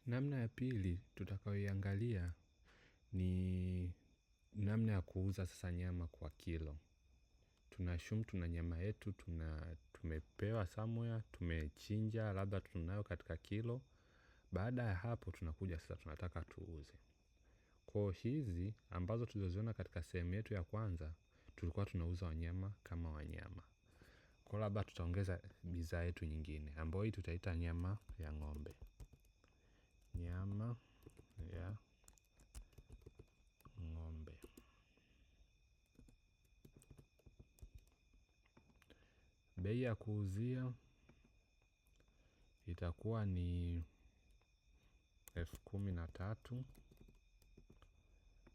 Namna ya pili tutakayoiangalia ni namna ya kuuza sasa nyama kwa kilo. Tuna nyama yetu, tumepewa somewhere, tumechinja, labda tunayo katika kilo. Baada ya hapo tunakuja sasa tunataka tuuze. Kwa hizi ambazo tulizoziona katika sehemu yetu ya kwanza, tulikuwa tunauza wanyama kama wanyama. Kwa labda tutaongeza bidhaa yetu nyingine, ambayo hii tutaita nyama ya ng'ombe. Nyama ya ng'ombe. Bei ya kuuzia itakuwa ni 13,000.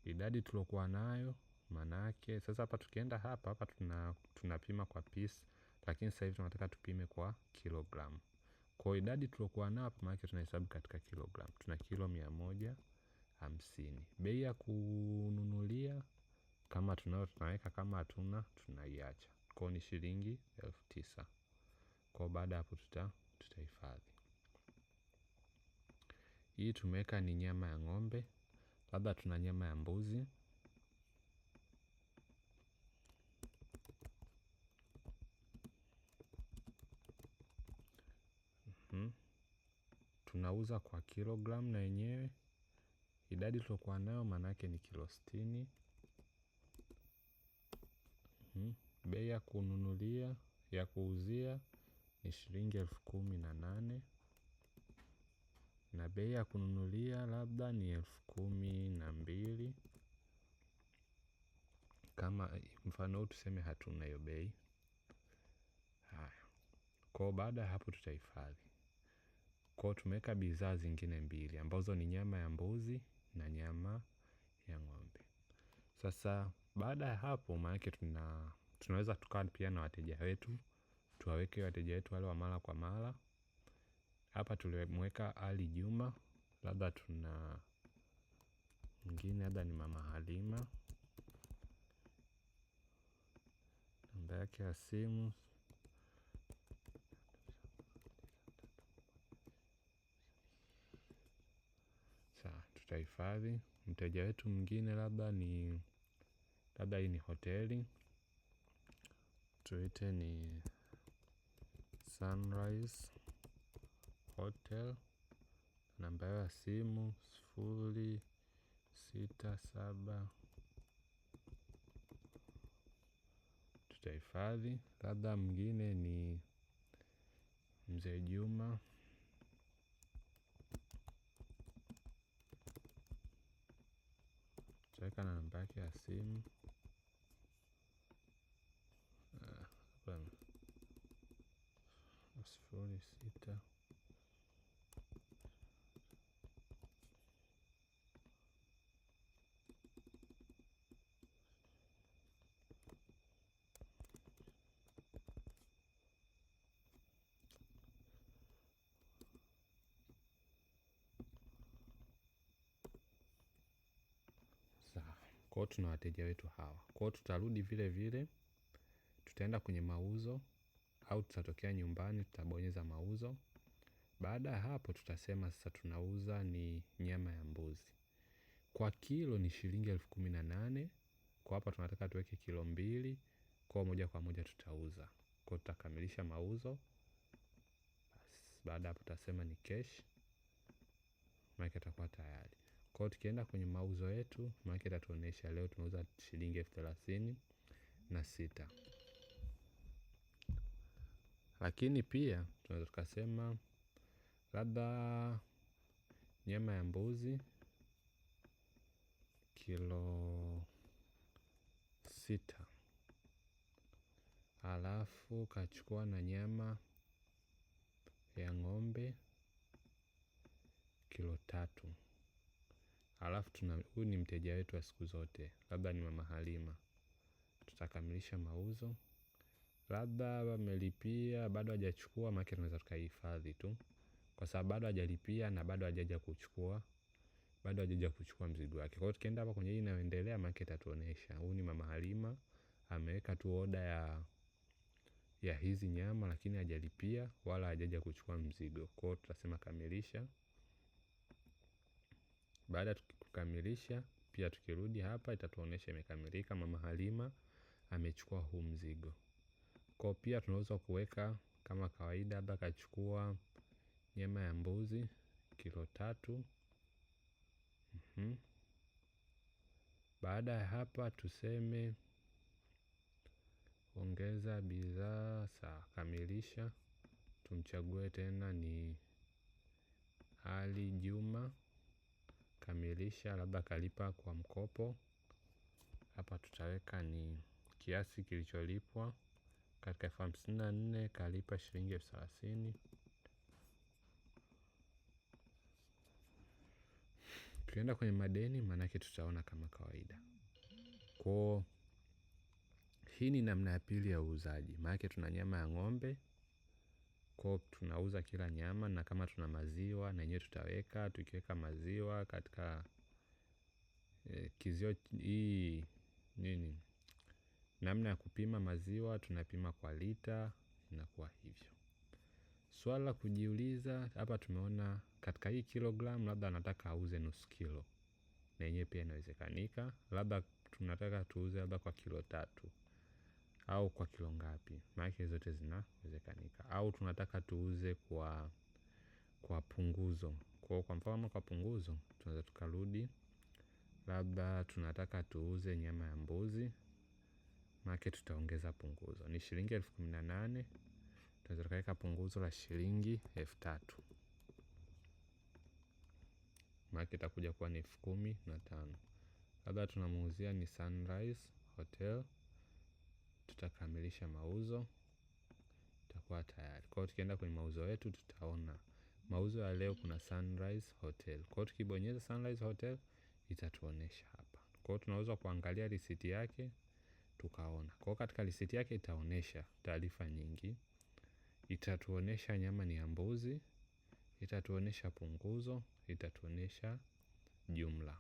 Idadi tulokuwa nayo manake sasa hapa tukienda hapa tunapima kwa piece, lakini sasa hivi tunataka tupime kwa kilogram. Kwa idadi tulokuwa nayo hapa manake tunahesabu katika kilogram. Tuna kilo 150. Bei ya kununulia kama tunayo tunaweka, kama hatuna tunaiacha. Kwa ni shilingi 9,000. Kwa baada hapo tutahifadhi. Hii tumeweka ni nyama ya ng'ombe. Labda tuna nyama ya mbuzi. Tunauza kwa kilogram na yenyewe. Idadi tulokuwa nayo manake ni kilo 60. Bei ya kununulia, ya kuuzia ni shilingi 18,000. Na bei ya kununulia labda ni 12,000. Kama mfano huu tuseme hatuna hiyo bei. Kwa baada hapo tutahifadhi. Kwa tumeweka bidhaa zingine mbili ambazo ni nyama ya mbuzi na nyama ya ng'ombe. Sasa baada ya hapo manake tunaweza tukawa pia na wateja wetu. Tuwaweke wateja wetu wale wa mara kwa mara. Hapa tulimweka Ali Juma. Labda tuna mwingine labda ni mama Halima. Namba yake ya simu. Tutahifadhi. Mteja wetu mwingine labda hii ni hoteli. Tuite ni Sunrise Hotel. Namba ya simu 067. Tutahifadhi. Labda mwingine ni Mzee Juma. Tutaweka na namba yake ya simu. 06. Kwa tuna wateja wetu hawa. Kwa tutarudi vile vile. Tutaenda kwenye mauzo. Au tutatokea nyumbani tutabonyeza mauzo. Baada ya hapo tutasema sasa tunauza ni nyama ya mbuzi. Kwa kilo ni shilingi 18,000. Kwa hapa tunataka tuweke kilo 2. Kwa moja kwa moja tutauza. Kwa tutakamilisha mauzo. Baada hapo tutasema ni cash. Manake atakuwa tayari. Kwa tukienda kwenye mauzo yetu manake itatuonesha leo tunauza shilingi 36,000. Lakini pia tunaweza tukasema labda nyama ya mbuzi kilo 6. Halafu kachukua na nyama ya ng'ombe kilo 3. Halafu huyu ni mteja wetu wa siku zote. Labda ni mama Halima. Tutakamilisha mauzo. Labda wamelipia bado hajachukua manake tunaweza tukahifadhi tu. Kwa sababu bado hajalipia na bado hajaja kuchukua. Bado hajaja kuchukua mzigo wake. Kwa hiyo tukienda hapa kwenye hii inayoendelea manake itatuonesha huyu ni mama Halima. Ameweka tu order ya hizi nyama lakini hajalipia wala hajaja kuchukua mzigo. Kwa hiyo tutasema kamilisha. Baada kukamilisha, pia tukirudi hapa itatuonesha imekamilika, Mama Halima amechukua huu mzigo. Kwa pia tunaweza kuweka kama kawaida, hapa kachukua nyama ya mbuzi kilo 3. Baada ya hapa tuseme ongeza bidhaa, sawa, kamilisha. Tumchague tena ni Ali Juma, kamilisha, labda kalipa kwa mkopo. Hapa tutaweka ni kiasi kilicholipwa katika 54,000 kalipa shilingi 30,000. Tukienda kwenye madeni, maanake tutaona kama kawaida. Kwa hii ni namna ya pili ya uuzaji. Maanake tuna nyama ya ng'ombe, kwa tunauza kila nyama, na kama tuna maziwa na yenyewe tutaweka. Tukiweka maziwa katika kizio hii nini, namna ya kupima maziwa tunapima kwa lita, inakuwa hivyo. Swala kujiuliza, hapa tumeona katika hii kilogram labda anataka auze nusu kilo, na yenyewe pia inawezekanika. Labda tunataka tuuze labda kwa kilo 3 au kwa kilo ngapi, maana zote zinawezekanika. Au tunataka tuuze kwa punguzo. Kwa mfano kwa punguzo tunaweza tukarudi, labda tunataka tuuze nyama ya mbuzi, maana tutaongeza punguzo ni shilingi 18,000, tunaweza tukaweka punguzo la shilingi 3,000, maana itakuja kuwa ni 15,000. Labda tunamuuzia ni Sunrise Hotel, tutakamilisha mauzo, tutakuwa tayari. Kwa hiyo tukienda kwenye mauzo yetu tutaona mauzo ya leo kuna Sunrise Hotel. Kwa hiyo tukibonyeza Sunrise Hotel itatuonesha hapa. Kwa hiyo tunaweza kuangalia risiti yake tukaona. Kwa hiyo katika risiti yake itaonesha taarifa nyingi. Itatuonesha nyama ni ya mbuzi, itatuonesha punguzo, itatuonesha jumla.